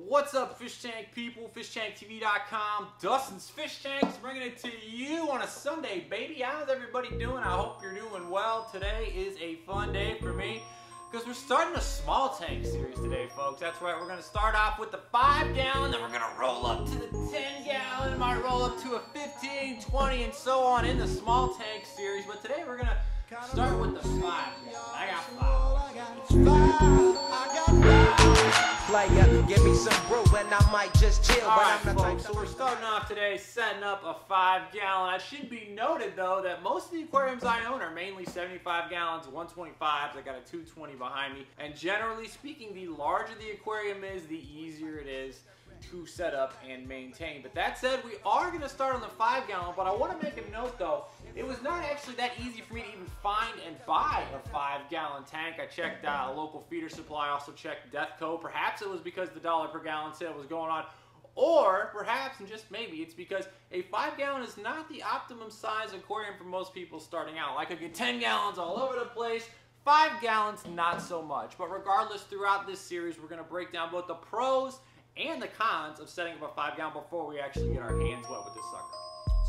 What's up, Fish Tank people? FishTankTV.com. Dustin's Fish Tanks bringing it to you on a Sunday, baby. How's everybody doing? I hope you're doing well. Today is a fun day for me because we're starting a small tank series today, folks. That's right. We're going to start off with the 5-gallon, then we're going to roll up to the 10-gallon, might roll up to a 15, 20, and so on in the small tank series. But today we're going to start with the 5-gallon. I got 5. Player, give me some brew and I might just chill. Alright, folks, so we're starting off today setting up a 5-gallon. It should be noted, though, that most of the aquariums I own are mainly 75 gallons, 125s. I got a 220 behind me. And generally speaking, the larger the aquarium is, the easier it is to set up and maintain. But that said, we are going to start on the 5-gallon, but I want to make a note, though. It was not actually that easy for me to even find and buy a 5-gallon tank. I checked a local feeder supply, also checked Deathco. Perhaps it was because the $1 per gallon sale was going on, or perhaps, and just maybe, it's because a 5-gallon is not the optimum size aquarium for most people starting out. I could get 10 gallons all over the place. 5 gallons, not so much. But regardless, throughout this series, we're going to break down both the pros and the cons of setting up a 5-gallon before we actually get our hands wet with this sucker.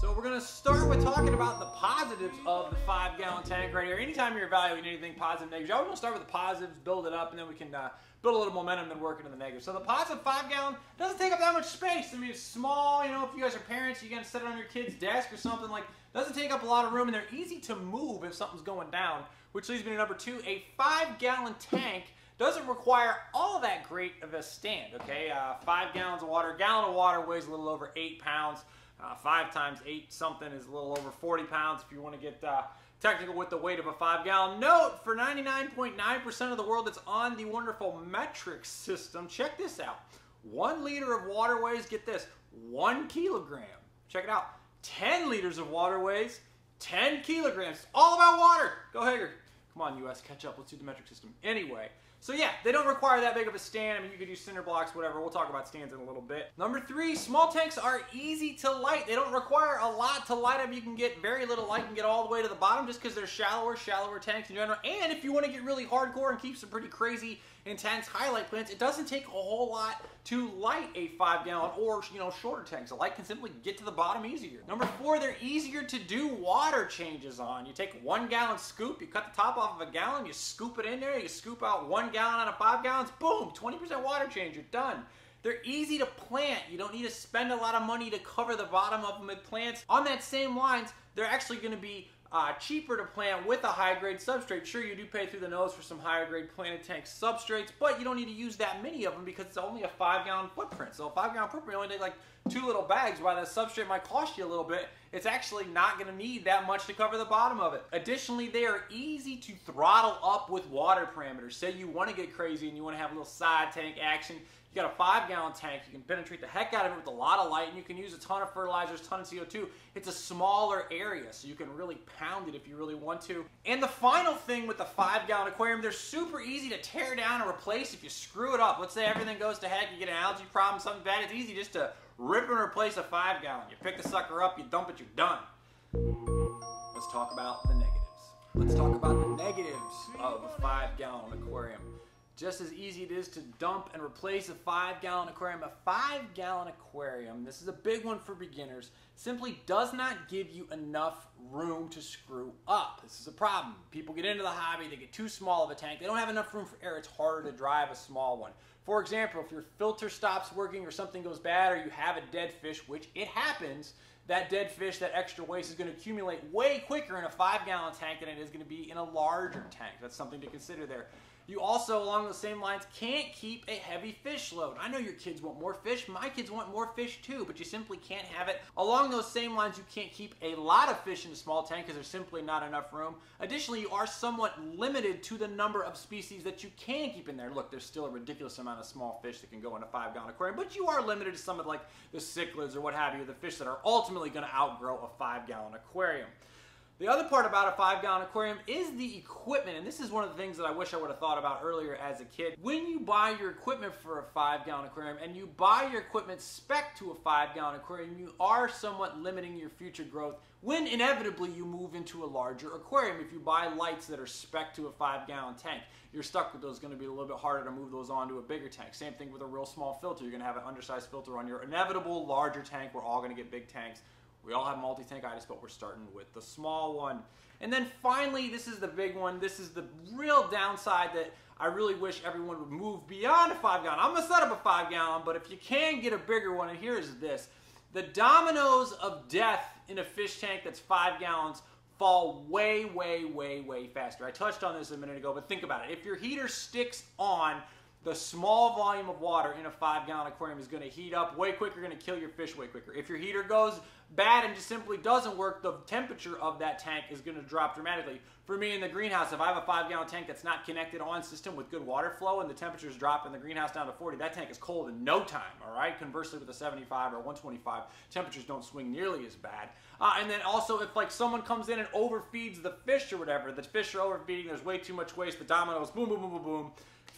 So we're going to start with talking about the positives of the 5-gallon tank right here. Anytime you're evaluating anything positive, negative, you always want to start with the positives, build it up, and then we can build a little momentum and then work into the negative. So the positive 5-gallon doesn't take up that much space. I mean, it's small. You know, if you guys are parents, you can set it on your kid's desk or something. Like, doesn't take up a lot of room, and they're easy to move if something's going down, which leads me to number 2. A 5-gallon tank doesn't require all that great of a stand, okay? 5 gallons of water. A gallon of water weighs a little over 8 pounds. 5 times 8 something is a little over 40 pounds if you want to get technical with the weight of a 5-gallon. Note, for 99.9% of the world that's on the wonderful metric system, check this out. 1 liter of water weighs, get this, 1 kilogram. Check it out. 10 liters of water weighs 10 kilograms. It's all about water. Go Hager. Come on, US, catch up. Let's do the metric system. Anyway, so yeah, they don't require that big of a stand. I mean, you could use cinder blocks, whatever. We'll talk about stands in a little bit. Number 3, small tanks are easy to light. They don't require a lot to light them. You can get very little light and get all the way to the bottom just because they're shallower tanks in general. And if you want to get really hardcore and keep some pretty crazy, intense highlight plants, it doesn't take a whole lot to light a 5-gallon or, you know, shorter tanks. The light can simply get to the bottom easier. Number 4, they're easier to do water changes on. You take 1-gallon scoop, you cut the top off of a gallon, you scoop it in there, you scoop out 1 gallon out of 5 gallons, boom, 20% water change, you're done. They're easy to plant. You don't need to spend a lot of money to cover the bottom of them with plants. On that same lines, they're actually going to be cheaper to plant with a high-grade substrate. Sure, you do pay through the nose for some higher-grade planted tank substrates, but you don't need to use that many of them because it's only a 5-gallon footprint. So a 5-gallon footprint only takes like 2 little bags. While that substrate might cost you a little bit, it's actually not going to need that much to cover the bottom of it. Additionally, they are easy to throttle up with water parameters. Say you want to get crazy and you want to have a little side tank action. You got a 5-gallon tank, you can penetrate the heck out of it with a lot of light, and you can use a ton of fertilizers, ton of CO2. It's a smaller area, so you can really pound it if you really want to. And the final thing with the 5-gallon aquarium, they're super easy to tear down and replace if you screw it up. Let's say everything goes to heck, you get an algae problem, something bad, it's easy just to rip and replace a 5-gallon. You pick the sucker up, you dump it, you're done. Let's talk about the negatives. Let's talk about the negatives of a 5-gallon aquarium. Just as easy it is to dump and replace a 5-gallon aquarium. A 5-gallon aquarium, this is a big one for beginners, simply does not give you enough room to screw up. This is a problem. People get into the hobby, they get too small of a tank, they don't have enough room for air, it's harder to drive a small one. For example, if your filter stops working or something goes bad or you have a dead fish, which it happens, that dead fish, that extra waste is going to accumulate way quicker in a 5-gallon tank than it is going to be in a larger tank. That's something to consider there. You also, along the same lines, can't keep a heavy fish load. I know your kids want more fish. My kids want more fish too, but you simply can't have it. Along those same lines, you can't keep a lot of fish in a small tank because there's simply not enough room. Additionally, you are somewhat limited to the number of species that you can keep in there. Look, there's still a ridiculous amount of small fish that can go in a 5-gallon aquarium, but you are limited to some of like the cichlids or what have you, the fish that are ultimately going to outgrow a 5-gallon aquarium. The other part about a 5-gallon aquarium is the equipment, and this is one of the things that I wish I would have thought about earlier as a kid. When you buy your equipment for a 5-gallon aquarium and you buy your equipment spec to a 5-gallon aquarium, you are somewhat limiting your future growth when inevitably you move into a larger aquarium. If you buy lights that are spec to a 5-gallon tank, you're stuck with those. It's going to be a little bit harder to move those onto a bigger tank. Same thing with a real small filter. You're going to have an undersized filter on your inevitable larger tank. We're all going to get big tanks. We all have multi-tankitis, but we're starting with the small one. And then finally, this is the big one. This is the real downside that I really wish everyone would move beyond a 5-gallon. I'm going to set up a 5-gallon, but if you can get a bigger one, and here's this. The dominoes of death in a fish tank that's 5 gallons fall way, way, way, way faster. I touched on this a minute ago, but think about it. If your heater sticks on, the small volume of water in a 5-gallon aquarium is going to heat up way quicker, going to kill your fish way quicker. If your heater goes bad and just simply doesn't work, the temperature of that tank is going to drop dramatically. For me in the greenhouse, if I have a 5-gallon tank that's not connected on system with good water flow and the temperatures drop in the greenhouse down to 40, that tank is cold in no time, all right? Conversely, with a 75 or 125, temperatures don't swing nearly as bad. And then also, if like someone comes in and overfeeds the fish or whatever, the fish are overfeeding, there's way too much waste, the dominoes, boom, boom, boom, boom, boom.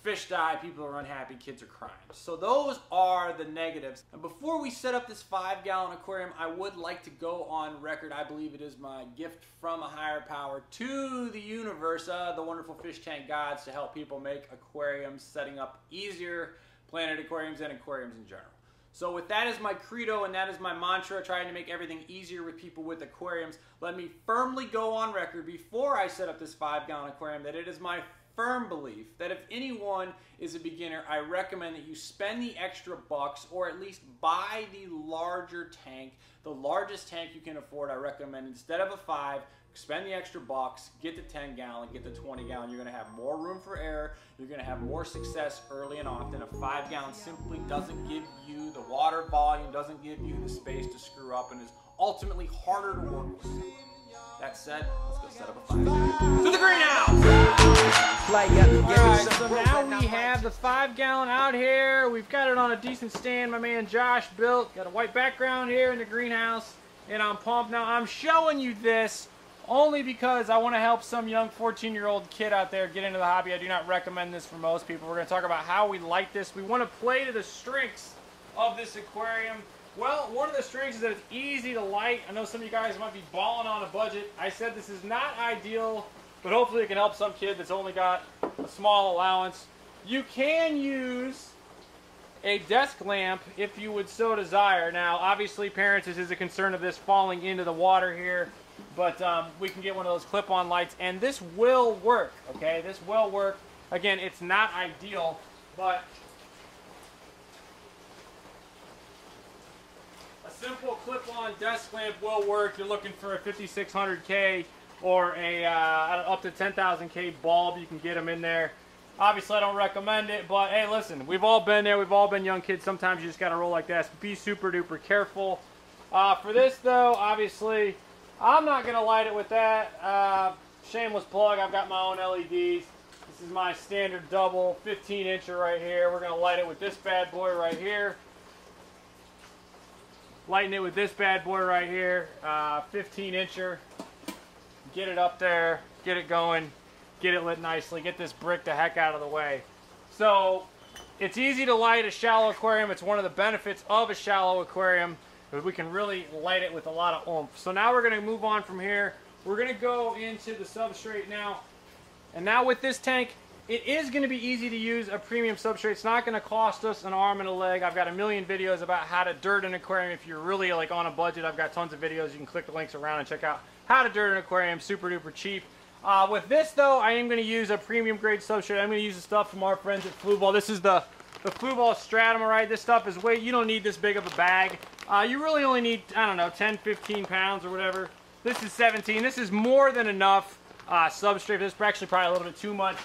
Fish die, people are unhappy, kids are crying. So those are the negatives. And before we set up this 5-gallon aquarium, I would like to go on record. I believe it is my gift from a higher power to the universe, the wonderful fish tank gods, to help people make aquariums, setting up easier planet aquariums and aquariums in general. So with that as my credo and that is my mantra, trying to make everything easier with people with aquariums, let me firmly go on record before I set up this 5-gallon aquarium that it is my firm belief that if anyone is a beginner, I recommend that you spend the extra bucks or at least buy the larger tank. The largest tank you can afford, I recommend instead of a 5, spend the extra bucks, get the 10-gallon, get the 20-gallon. You're going to have more room for error. You're going to have more success early and often. A 5-gallon simply doesn't give you the water volume, doesn't give you the space to screw up, and is ultimately harder to work with. That said, let's go set up a 5-gallon. To the greenhouse! Alright, so now we have the 5-gallon out here. We've got it on a decent stand my man Josh built. Got a white background here in the greenhouse, and I'm pumped. Now I'm showing you this only because I want to help some young 14-year-old kid out there get into the hobby. I do not recommend this for most people. We're going to talk about how we light this. We want to play to the strengths of this aquarium. Well, one of the strengths is that it's easy to light. I know some of you guys might be balling on a budget. I said this is not ideal, but hopefully it can help some kid that's only got a small allowance. You can use a desk lamp if you would so desire. Now, obviously, parents, this is a concern of this falling into the water here, but we can get one of those clip-on lights, and this will work, okay? This will work. Again, it's not ideal, but simple clip-on desk lamp will work. You're looking for a 5600K or a up to 10,000K bulb. You can get them in there. Obviously, I don't recommend it, but hey, listen, we've all been there. We've all been young kids. Sometimes you just got to roll like this. Be super duper careful. For this, though, obviously, I'm not going to light it with that. Shameless plug, I've got my own LEDs. This is my standard double 15-incher right here. We're going to light it with this bad boy right here. Lighting it with this bad boy right here, 15-incher. Get it up there, get it going, get it lit nicely, get this brick the heck out of the way. So it's easy to light a shallow aquarium. It's one of the benefits of a shallow aquarium, but we can really light it with a lot of oomph. So now we're going to move on from here. We're going to go into the substrate now. And now with this tank, it is going to be easy to use a premium substrate. It's not going to cost us an arm and a leg. I've got a million videos about how to dirt an aquarium. If you're really like on a budget, I've got tons of videos. You can click the links around and check out how to dirt an aquarium. Super duper cheap. With this though, I am going to use a premium grade substrate. I'm going to use the stuff from our friends at Fluval. This is the Fluval Stratum, right? This stuff is you don't need this big of a bag. You really only need, I don't know, 10, 15 pounds or whatever. This is 17. This is more than enough substrate. This is actually probably a little bit too much.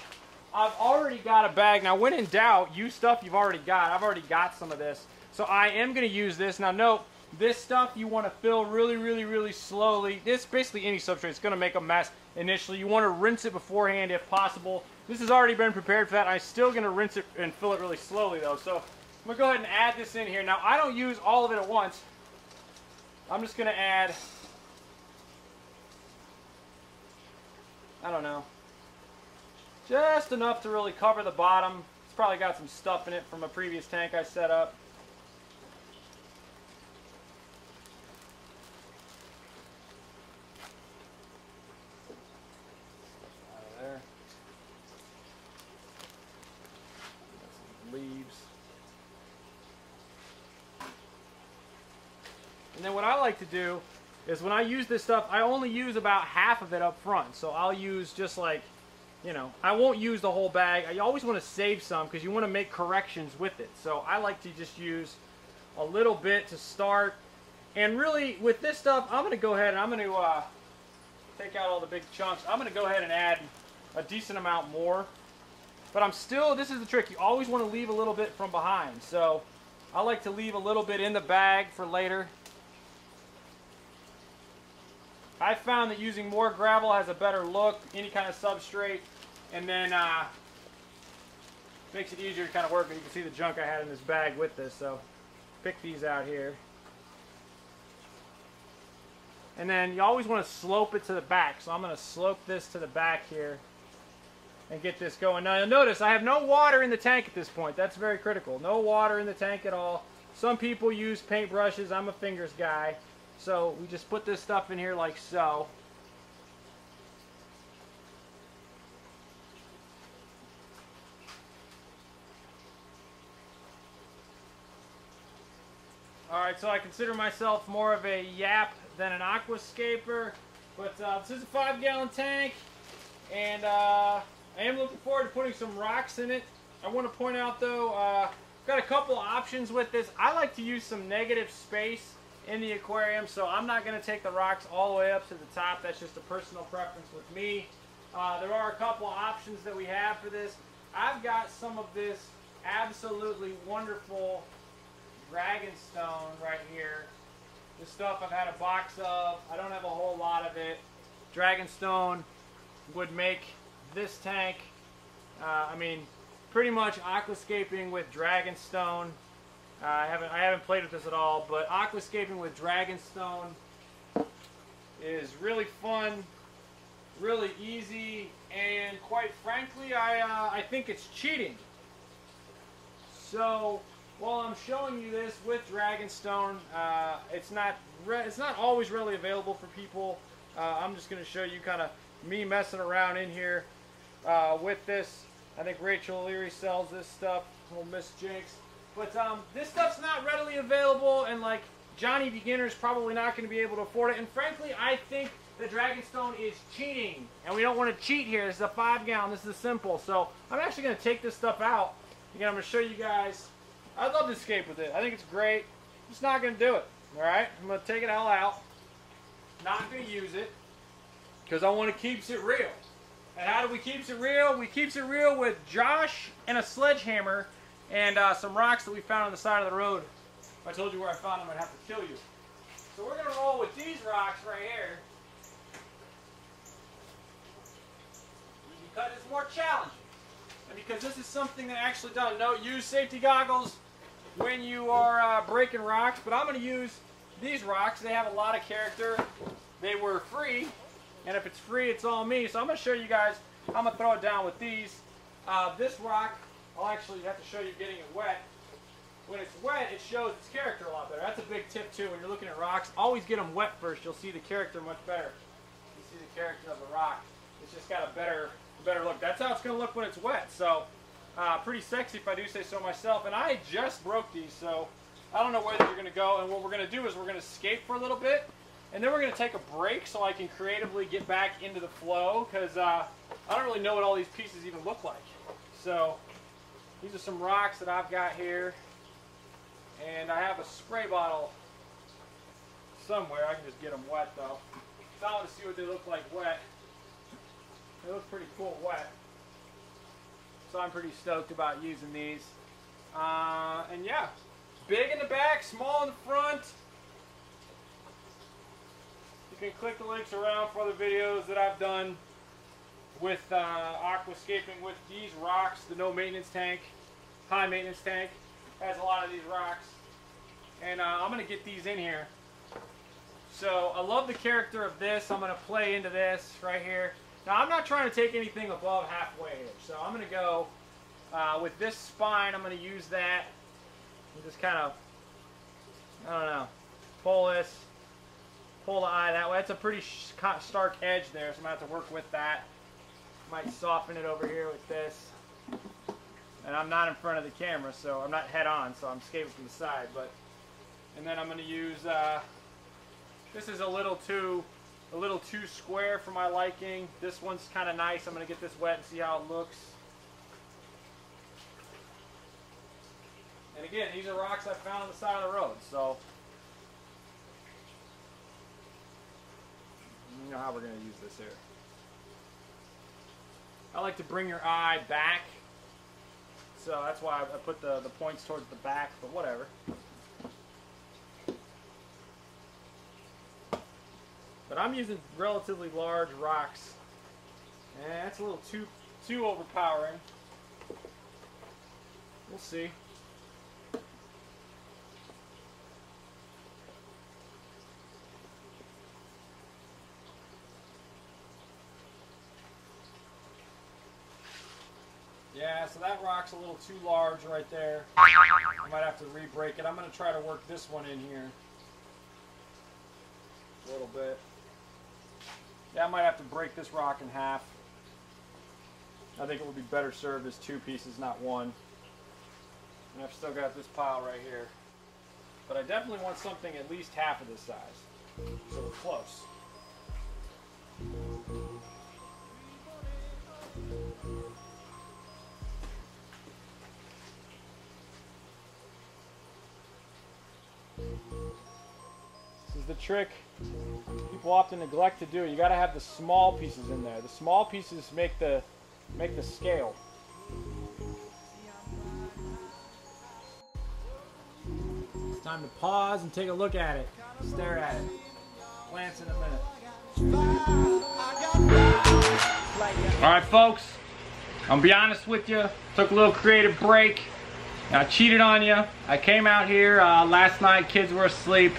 I've already got a bag. Now, when in doubt, use stuff you've already got. I've already got some of this. So I am going to use this. Now, note, this stuff you want to fill really, really, really slowly. This, basically any substrate, it's going to make a mess initially. You want to rinse it beforehand if possible. This has already been prepared for that. I'm still going to rinse it and fill it really slowly, though. So I'm going to go ahead and add this in here. Now, I don't use all of it at once. I'm just going to add I don't know. Just enough to really cover the bottom. It's probably got some stuff in it from a previous tank I set up. There. Got some leaves. And then what I like to do is when I use this stuff, I only use about half of it up front. So I'll use just like, you know, I won't use the whole bag. I always want to save some because you want to make corrections with it. So I like to just use a little bit to start. And really, with this stuff, I'm going to go ahead and I'm going to take out all the big chunks. I'm going to go ahead and add a decent amount more. But I'm still, this is the trick. You always want to leave a little bit from behind. So I like to leave a little bit in the bag for later. I found that using more gravel has a better look, any kind of substrate, and then makes it easier to kind of work. And you can see the junk I had in this bag with this, so pick these out here. And then you always want to slope it to the back, so I'm going to slope this to the back here and get this going. Now you'll notice I have no water in the tank at this point. That's very critical. No water in the tank at all. Some people use paintbrushes. I'm a fingers guy. So we just put this stuff in here like so. Alright, so I consider myself more of a yap than an aquascaper. But this is a 5-gallon tank. And I am looking forward to putting some rocks in it. I want to point out though, got a couple options with this. I like to use some negative space in the aquarium, so I'm not going to take the rocks all the way up to the top. That's just a personal preference with me. There are a couple options that we have for this. I've got some of this absolutely wonderful Dragonstone right here. This stuff I've had a box of. I don't have a whole lot of it. Dragonstone would make this tank, I mean, pretty much aquascaping with Dragonstone. I haven't played with this at all, but aquascaping with Dragonstone is really fun, really easy, and quite frankly, I think it's cheating. So while I'm showing you this with Dragonstone, it's not always readily available for people. I'm just going to show you kind of me messing around in here with this. I think Rachel O'Leary sells this stuff, little Miss Jinx. But this stuff's not readily available, and like Johnny Beginner's probably not going to be able to afford it. And frankly, I think the Dragonstone is cheating, and we don't want to cheat here. This is a 5-gallon. This is simple. So I'm actually going to take this stuff out. Again, I'm going to show you guys. I'd love to escape with it. I think it's great. I'm just not going to do it. All right, I'm going to take it all out. Not going to use it because I want to keep it real. And how do we keep it real? We keep it real with Josh and a sledgehammer. And some rocks that we found on the side of the road. If I told you where I found them, I'd have to kill you. So we're going to roll with these rocks right here. Because it's more challenging. And because this is something that actually does. No, use safety goggles when you are breaking rocks. But I'm going to use these rocks. They have a lot of character. They were free. And if it's free, it's all me. So I'm going to show you guys. I'm going to throw it down with these. This rock, I'll actually have to show you getting it wet. When it's wet, it shows its character a lot better. That's a big tip too. When you're looking at rocks, always get them wet first. You'll see the character much better. You see the character of the rock. It's just got a better look. That's how it's going to look when it's wet. So pretty sexy if I do say so myself. And I just broke these, so I don't know where these are going to go. And what we're going to do is we're going to escape for a little bit. And then we're going to take a break so I can creatively get back into the flow. Because I don't really know what all these pieces even look like. So these are some rocks that I've got here. And I have a spray bottle somewhere. I can just get them wet though. So I want to see what they look like wet. They look pretty cool wet. So I'm pretty stoked about using these. And yeah, big in the back, small in the front. You can click the links around for other videos that I've done with aquascaping with these rocks. The no maintenance tank, high maintenance tank, has a lot of these rocks. And I'm going to get these in here. So I love the character of this. I'm going to play into this right here. Now I'm not trying to take anything above halfway here, so I'm going to go with this spine. I'm going to use that and just kind of, I don't know, pull this, pull the eye that way. That's a pretty stark edge there, so I'm going to have to work with that. Might soften it over here with this. And I'm not in front of the camera, so I'm not head on, so I'm escaping from the side. And then I'm going to use, this is a little too square for my liking. This one's kind of nice. I'm going to get this wet and see how it looks. And again, these are rocks I found on the side of the road, so you know how we're going to use this here. I like to bring your eye back, so that's why I put the points towards the back, but whatever. But I'm using relatively large rocks, and that's a little too overpowering. We'll see. Yeah, so that rock's a little too large right there. I might have to re-break it. I'm going to try to work this one in here a little bit. Yeah, I might have to break this rock in half. I think it would be better served as two pieces, not one. And I've still got this pile right here. But I definitely want something at least half of this size. So we're close. This is the trick people often neglect to do. You got to have the small pieces in there. The small pieces make the scale. It's time to pause and take a look at it. Stare at it. Glance in a minute. All right, folks. I'll be honest with you. Took a little creative break. I cheated on you. I came out here last night. Kids were asleep.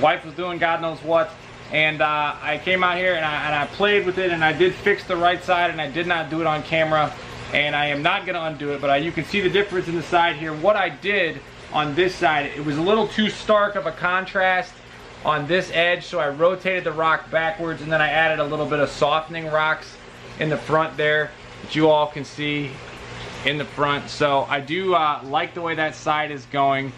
Wife was doing God knows what. And I came out here and I played with it, and I did fix the right side, and I did not do it on camera. And I am not going to undo it, but you can see the difference in the side here. What I did on this side, it was a little too stark of a contrast on this edge, so I rotated the rock backwards, and then I added a little bit of softening rocks in the front there that you all can see in the front. So I do like the way that side is going.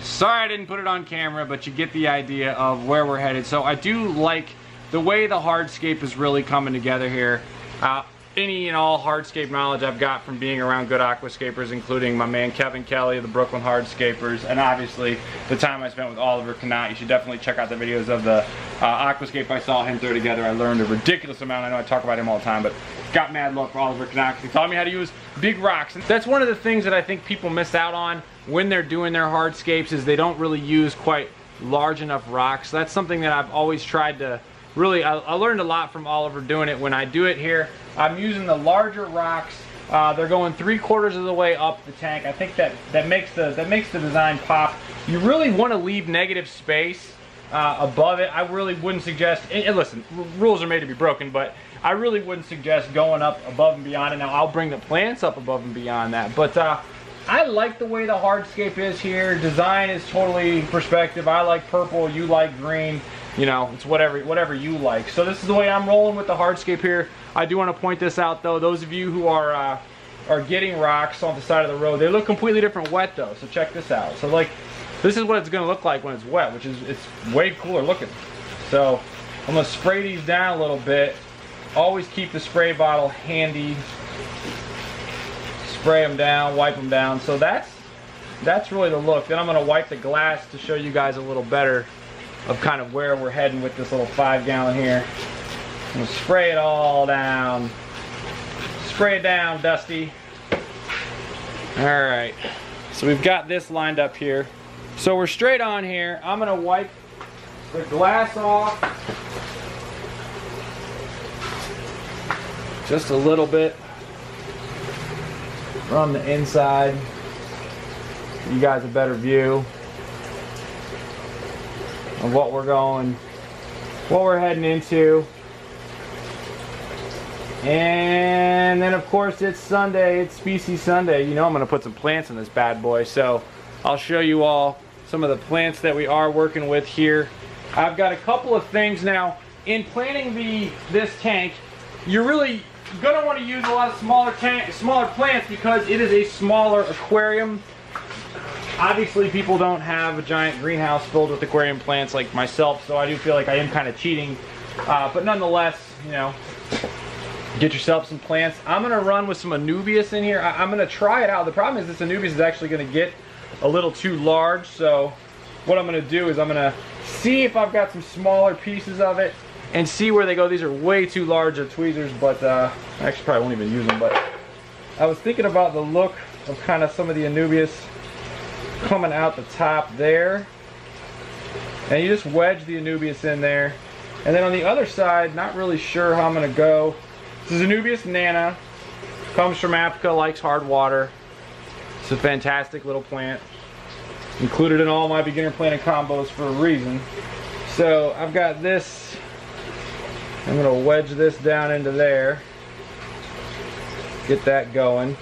Sorry I didn't put it on camera, but you get the idea of where we're headed. So I do like the way the hardscape is really coming together here. Any and all hardscape knowledge I've got from being around good aquascapers, including my man Kevin Kelly of the Brooklyn Hardscapers, and obviously the time I spent with Oliver Knott. You should definitely check out the videos of the aquascape I saw him throw together. I learned a ridiculous amount. I know I talk about him all the time, but got mad love for Oliver Knott. He taught me how to use big rocks. And that's one of the things that I think people miss out on when they're doing their hardscapes, is they don't really use quite large enough rocks. So that's something that I've always tried to really, I learned a lot from Oliver doing it. When I do it here, I'm using the larger rocks. They're going 3/4 of the way up the tank. I think that makes the design pop. You really want to leave negative space above it. I really wouldn't suggest, and listen, rules are made to be broken, but I really wouldn't suggest going up above and beyond it. Now I'll bring the plants up above and beyond that, but I like the way the hardscape is here. Design is totally perspective. I like purple, you like green. You know, it's whatever you like. So this is the way I'm rolling with the hardscape here. I do want to point this out though. Those of you who are getting rocks off the side of the road, they look completely different wet though. So check this out. So like, this is what it's going to look like when it's wet, which is, it's way cooler looking. So I'm going to spray these down a little bit. Always keep the spray bottle handy. Spray them down, wipe them down. So that's really the look. Then I'm going to wipe the glass to show you guys a little better of kind of where we're heading with this little 5-gallon here. I'm going to spray it all down. Spray it down, Dusty. Alright, so we've got this lined up here. So we're straight on here. I'm going to wipe the glass off. Just a little bit from the inside. Give you guys a better view of what we're heading into. And then of course it's Sunday, it's Species Sunday. You know I'm gonna put some plants in this bad boy, so I'll show you all some of the plants that we are working with here. I've got a couple of things now. In planting this tank, you're really gonna want to use a lot of smaller plants because it is a smaller aquarium. Obviously people don't have a giant greenhouse filled with aquarium plants like myself, so I do feel like I am kind of cheating. But nonetheless, you know, get yourself some plants. I'm gonna run with some Anubias in here. I'm gonna try it out. The problem is this Anubias is actually gonna get a little too large, so what I'm gonna do is I'm gonna see if I've got some smaller pieces of it and see where they go. These are way too large of tweezers, but I actually probably won't even use them. But I was thinking about the look of kind of some of the Anubias coming out the top there, and you just wedge the Anubias in there. And then on the other side, not really sure how I'm gonna go. This is Anubias nana, comes from Africa, likes hard water. It's a fantastic little plant, included in all my beginner planting combos for a reason. So I've got this. I'm gonna wedge this down into there, get that going.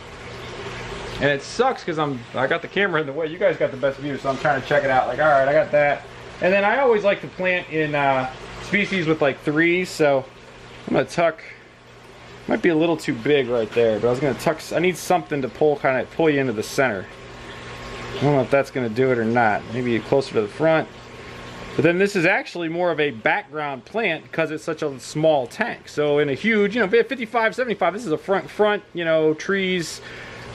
And it sucks because I got the camera in the way. You guys got the best view, so I'm trying to check it out. Like, all right, I got that. And then I always like to plant in species with like threes, so I'm gonna tuck. Might be a little too big right there, but I was gonna tuck. I need something to pull you into the center. I don't know if that's gonna do it or not. Maybe closer to the front. But then this is actually more of a background plant because it's such a small tank. So in a huge, you know, 55, 75, this is a front, you know, trees,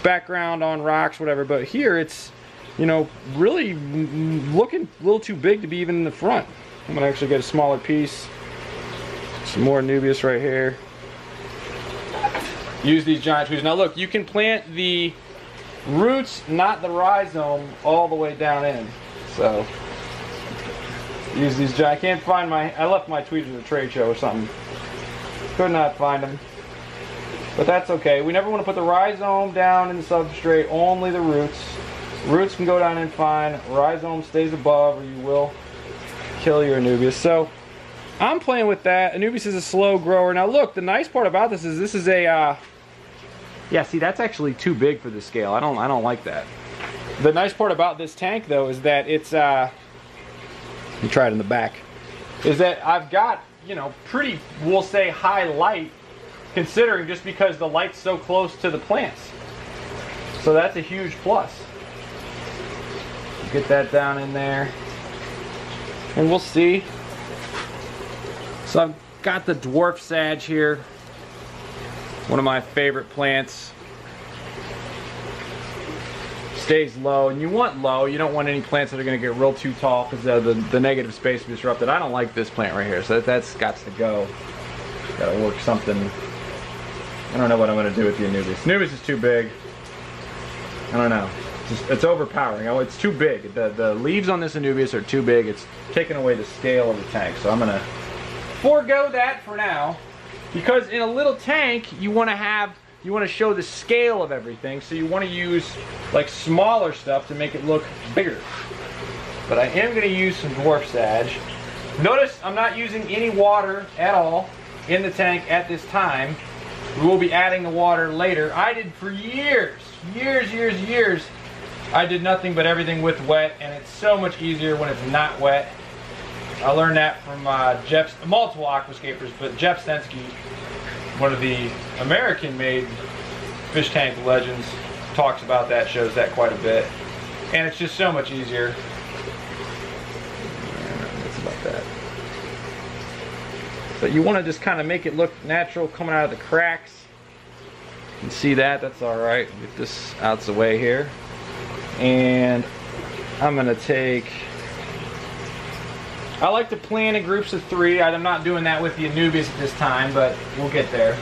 background on rocks, whatever. But here it's, you know, really looking a little too big to be even in the front. I'm gonna actually get a smaller piece. Some more Anubias right here. Use these giant tweezers. Now look, you can plant the roots, not the rhizome, all the way down in. So use these giant. I can't find I left my tweezers at a trade show or something. Could not find them. But that's okay. We never want to put the rhizome down in the substrate, only the roots. Roots can go down in fine. Rhizome stays above or you will kill your Anubias. So I'm playing with that. Anubias is a slow grower. Now look, the nice part about this is a yeah, see, that's actually too big for this scale. I don't like that. The nice part about this tank though is that it's let me try it in the back. Is that I've got, you know, pretty, we'll say, high light, considering just because the light's so close to the plants. So that's a huge plus. Get that down in there. And we'll see. So I've got the dwarf sage here. One of my favorite plants. Stays low, and you want low. You don't want any plants that are going to get real too tall because the negative space is disrupted. I don't like this plant right here, so that's got to go. Got to work something. I don't know what I'm going to do with the Anubias. Anubias is too big. I don't know. It's overpowering. Oh, it's too big. The leaves on this Anubias are too big. It's taking away the scale of the tank, so I'm going to forego that for now. Because in a little tank, you want to show the scale of everything, so you want to use like smaller stuff to make it look bigger. But I am going to use some dwarf sage. Notice I'm not using any water at all in the tank at this time. We will be adding the water later. I did for years, I did nothing but everything with wet, and it's so much easier when it's not wet. I learned that from multiple aquascapers, but Jeff Stensky, one of the American-made fish tank legends, talks about that, shows that quite a bit. And it's just so much easier. That's about that. But you want to just kind of make it look natural coming out of the cracks. You can see that, that's alright. Get this out of the way here. And I'm going to take... I like to plant in groups of 3. I'm not doing that with the Anubias at this time, but we'll get there.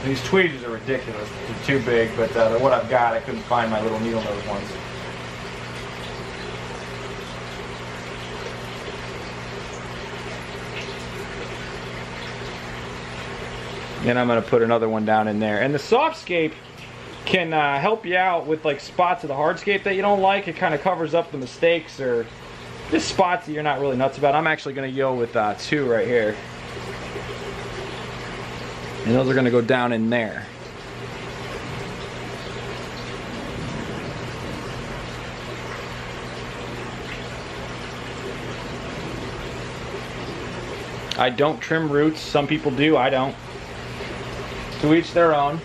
These tweezers are ridiculous. They're too big, but what I've got, I couldn't find my little needle nose ones. And I'm going to put another one down in there. And the Softscape can help you out with like spots of the hardscape that you don't like. It kind of covers up the mistakes or just spots that you're not really nuts about. I'm actually going to go with 2 right here. And those are going to go down in there. I don't trim roots. Some people do. I don't. To each their own.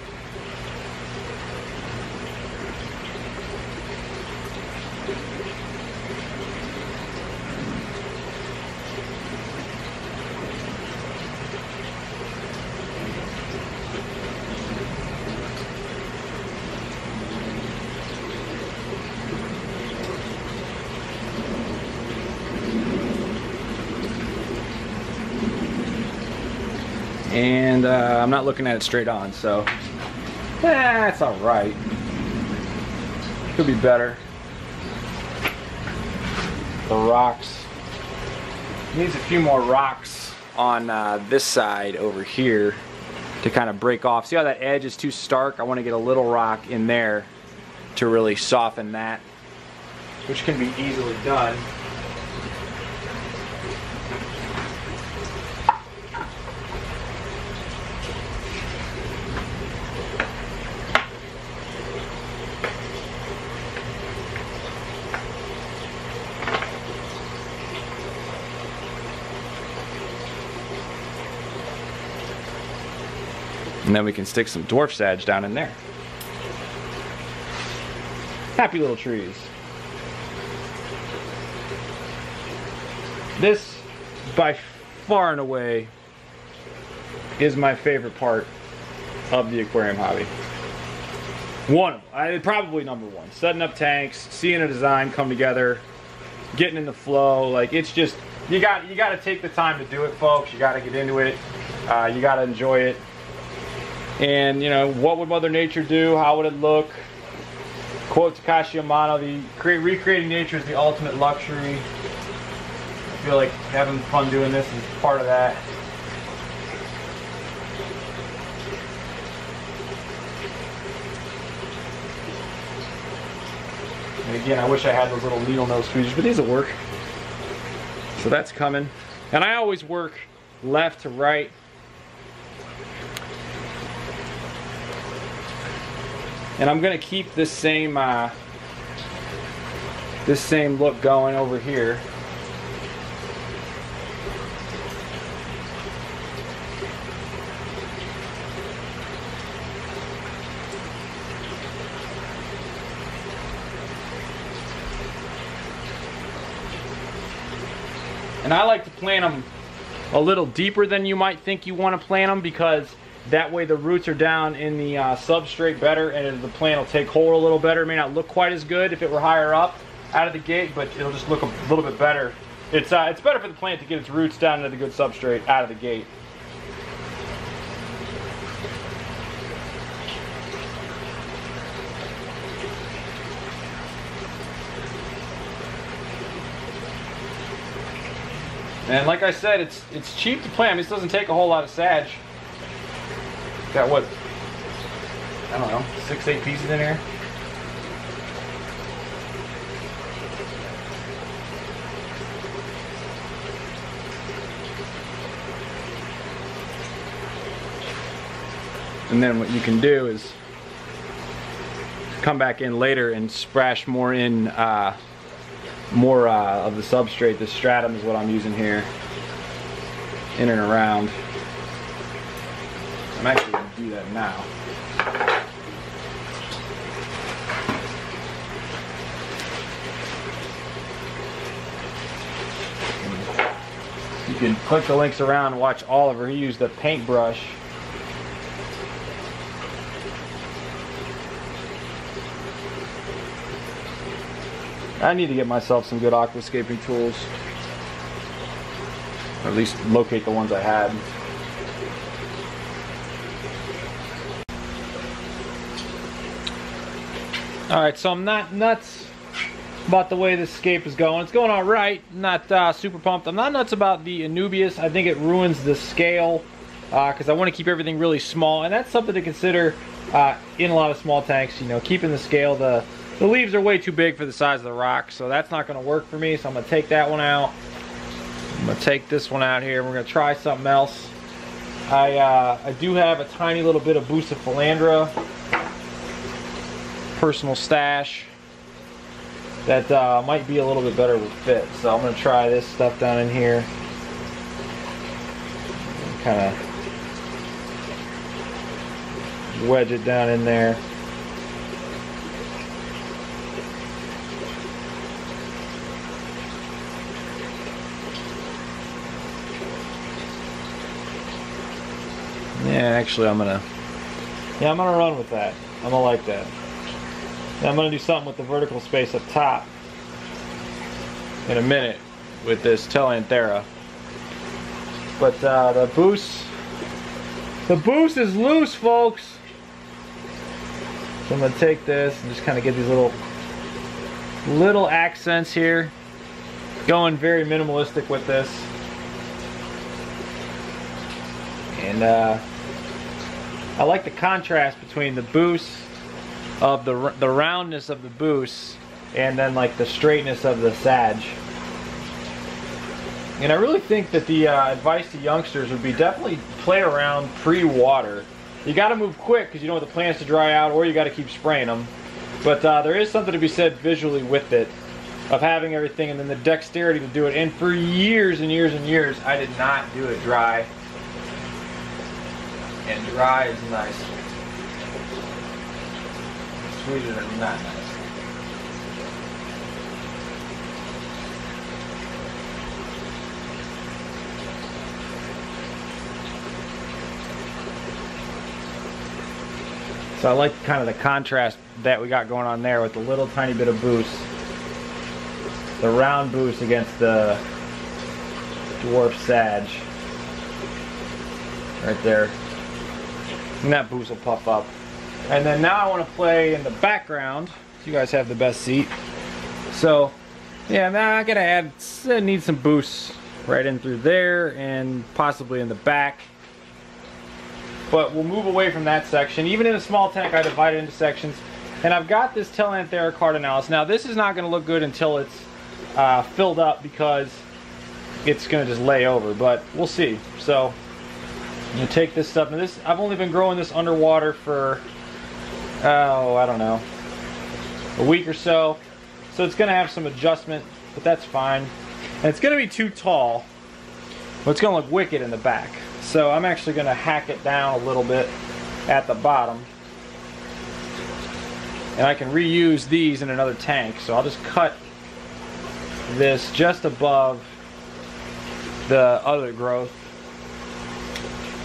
And I'm not looking at it straight on, so that's all right. Could be better. The rocks. Needs a few more rocks on this side over here to kind of break off. See how that edge is too stark? I want to get a little rock in there to really soften that, which can be easily done. And then we can stick some dwarf sage down in there. Happy little trees. This, by far and away, is my favorite part of the aquarium hobby. One of them, probably number one. Setting up tanks, seeing a design come together, getting in the flow. Like, it's just, you got to take the time to do it, folks. You got to get into it. You got to enjoy it. And, you know, what would Mother Nature do? How would it look? Quote Takashi Amano, recreating nature is the ultimate luxury. I feel like having fun doing this is part of that. And again, I wish I had those little needle nose tweezers, but these will work. So that's coming. And I always work left to right. And I'm gonna keep this same look going over here. And I like to plant them a little deeper than you might think you want to plant them, because that way the roots are down in the substrate better, and the plant will take hold a little better. It may not look quite as good if it were higher up out of the gate, but it'll just look a little bit better. It's better for the plant to get its roots down into the good substrate out of the gate. And like I said, it's cheap to plant. I mean, this doesn't take a whole lot of sage. Got what? I don't know, 6-8 pieces in here. And then what you can do is come back in later and splash more in, more of the substrate. The stratum is what I'm using here, in and around. I'm actually going to do that now. You can click the links around and watch Oliver. He used a paintbrush. I need to get myself some good aquascaping tools. Or at least locate the ones I had. Alright, so I'm not nuts about the way this scape is going. It's going alright, not super pumped. I'm not nuts about the Anubias. I think it ruins the scale because I want to keep everything really small, and that's something to consider in a lot of small tanks. You know, keeping the scale the The leaves are way too big for the size of the rock, so that's not going to work for me. So I'm going to take that one out. I'm going to take this one out here. We're going to try something else. I do have a tiny little bit of Bucephalandra personal stash that might be a little bit better with fit. So I'm going to try this stuff down in here. Kind of wedge it down in there. Yeah, actually I'm gonna run with that. I'm gonna like that. And I'm gonna do something with the vertical space up top in a minute with this Telanthera. But the boost is loose, folks. So I'm gonna take this and just kind of get these little accents here. Going very minimalistic with this. And I like the contrast between the boost of the roundness of the boost and then like the straightness of the Sag. And I really think that the advice to youngsters would be definitely play around pre-water. You got to move quick because you don't want the plants to dry out, or you got to keep spraying them. But there is something to be said visually with it, of having everything and then the dexterity to do it. And for years and years and years, I did not do it dry. And dry is nice. Sweeter than not nice. So I like kind of the contrast that we got going on there with the little tiny bit of boost. The round boost against the dwarf Sag. Right there. And that boost will puff up. And then now I want to play in the background. So you guys have the best seat. So yeah, now I gotta need some boosts right in through there and possibly in the back. But we'll move away from that section. Even in a small tank, I divide it into sections. And I've got this Telanthera cardinalis. Now this is not going to look good until it's filled up because it's going to just lay over. But we'll see. So I'm going to take this stuff. And this, I've only been growing this underwater for, I don't know, a week or so. So it's going to have some adjustment, but that's fine. And it's going to be too tall, but it's going to look wicked in the back. So I'm actually going to hack it down a little bit at the bottom. And I can reuse these in another tank. So I'll just cut this just above the other growth.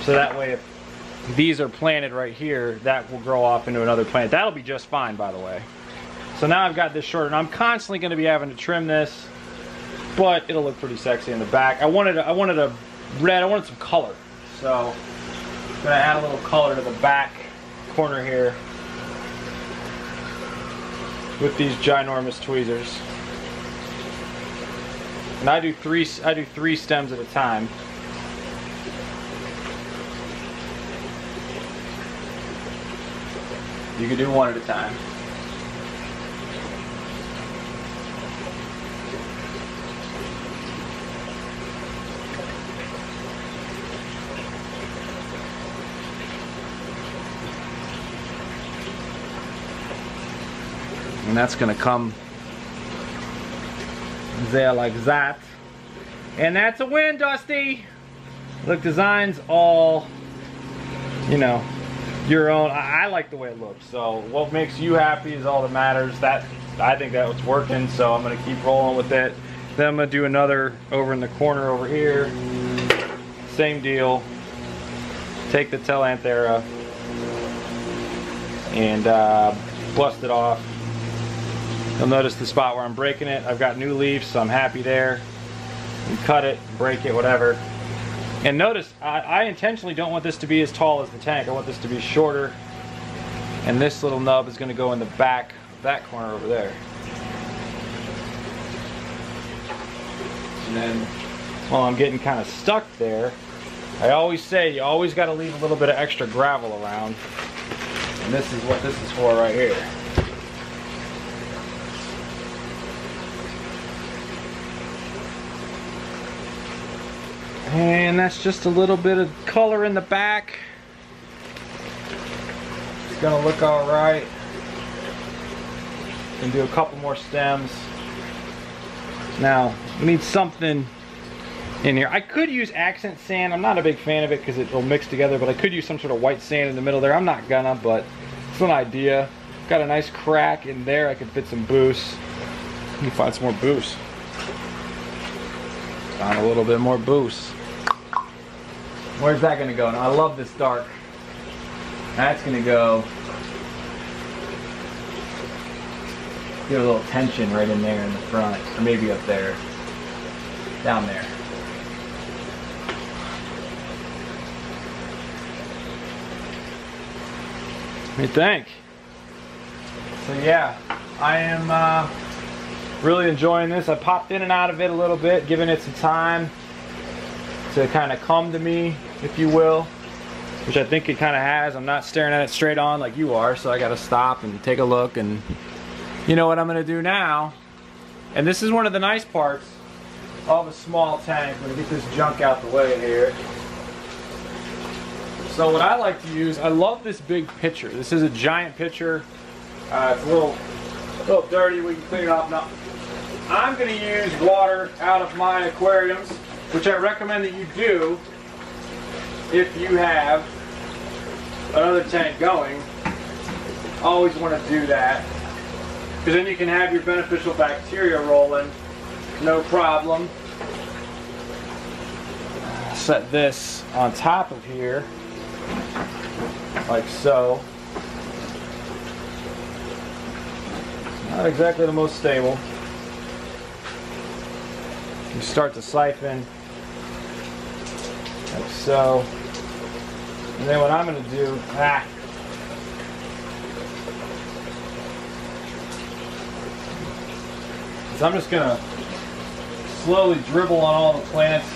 So that way if these are planted right here, that will grow off into another plant. That'll be just fine, by the way. So now I've got this shorter, and I'm constantly going to be having to trim this, but it'll look pretty sexy in the back. I wanted a red, I wanted some color. So I'm going to add a little color to the back corner here with these ginormous tweezers. And I do three stems at a time. You can do one at a time. And that's going to come there like that. And that's a win, Dusty! Look, design's all, you know, your own. I like the way it looks. So what makes you happy is all that matters. That, I think that was working, so I'm going to keep rolling with it. Then I'm going to do another over in the corner over here. Same deal. Take the Telanthera and bust it off. You'll notice the spot where I'm breaking it. I've got new leaves, so I'm happy there. You cut it, break it, whatever. And notice, I intentionally don't want this to be as tall as the tank. I want this to be shorter. And this little nub is going to go in the back corner over there. And then, while I'm getting kind of stuck there, I always say you always got to leave a little bit of extra gravel around. And this is what this is for right here. And that's just a little bit of color in the back. It's gonna look all right. Gonna do a couple more stems. Now, we need something in here. I could use accent sand. I'm not a big fan of it because it'll mix together, but I could use some sort of white sand in the middle there. I'm not gonna, but it's an idea. Got a nice crack in there. I could fit some boost. Let me find some more boost. Found a little bit more boost. Where's that gonna go? Now, I love this dark. That's gonna go. Get a little tension right in there in the front, or maybe up there, down there. What do you think? So yeah, I am really enjoying this. I popped in and out of it a little bit, giving it some time to kind of come to me, if you will, which I think it kind of has. I'm not staring at it straight on like you are, so I got to stop and take a look. And you know what I'm going to do now? And this is one of the nice parts of a small tank. I'm going to get this junk out the way here. So what I like to use, I love this big pitcher. This is a giant pitcher. It's a little dirty. We can clean it off now. I'm going to use water out of my aquariums, which I recommend that you do if you have another tank going. Always want to do that, because then you can have your beneficial bacteria rolling, no problem. Set this on top of here, like so. Not exactly the most stable. You start to siphon, like so. And then what I'm going to do, is I'm just going to slowly dribble on all the plants,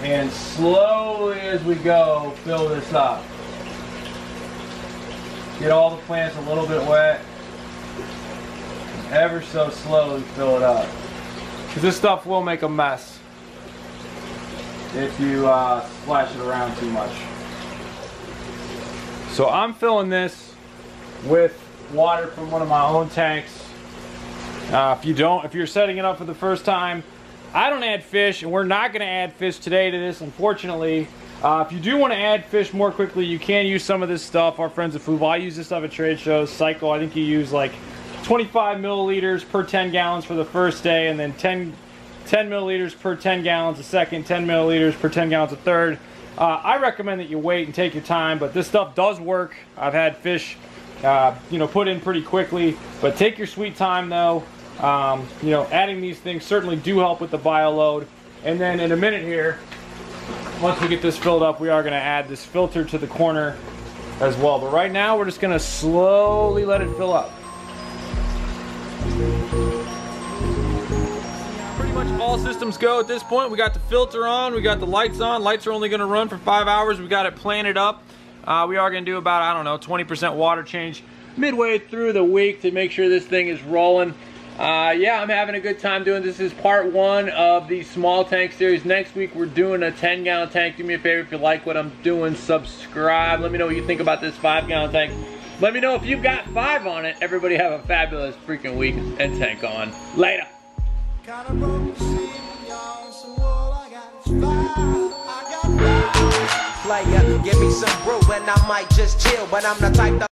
and slowly as we go, fill this up. Get all the plants a little bit wet. Ever so slowly fill it up. Because this stuff will make a mess if you splash it around too much. So I'm filling this with water from one of my own tanks. If you're setting it up for the first time, I don't add fish, and we're not going to add fish today to this, unfortunately. If you do want to add fish more quickly, you can use some of this stuff. Our friends at Fubo, I use this stuff at trade shows. Cycle, I think you use like 25 milliliters per 10 gallons for the first day, and then 10 milliliters per 10 gallons a second, 10 milliliters per 10 gallons a third. I recommend that you wait and take your time, but this stuff does work. I've had fish, put in pretty quickly, but take your sweet time though. Adding these things certainly do help with the bio load. And then in a minute here, once we get this filled up, we are going to add this filter to the corner as well. But right now, we're just going to slowly let it fill up. Pretty much all systems go at this point. We got the filter on, we got the lights on. Lights are only going to run for 5 hours. We got it planted up. We are going to do about, I don't know, 20% water change midway through the week to make sure this thing is rolling. Yeah, I'm having a good time doing this. This is part 1 of the small tank series. Next week we're doing a 10-gallon tank. Do me a favor, if you like what I'm doing, subscribe. Let me know what you think about this 5-gallon tank. Let me know if you've got 5 on it. Everybody have a fabulous freaking week, and tank on. Later. Player, give me some brew and I might just chill, but I'm the type that